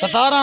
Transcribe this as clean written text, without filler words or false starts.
17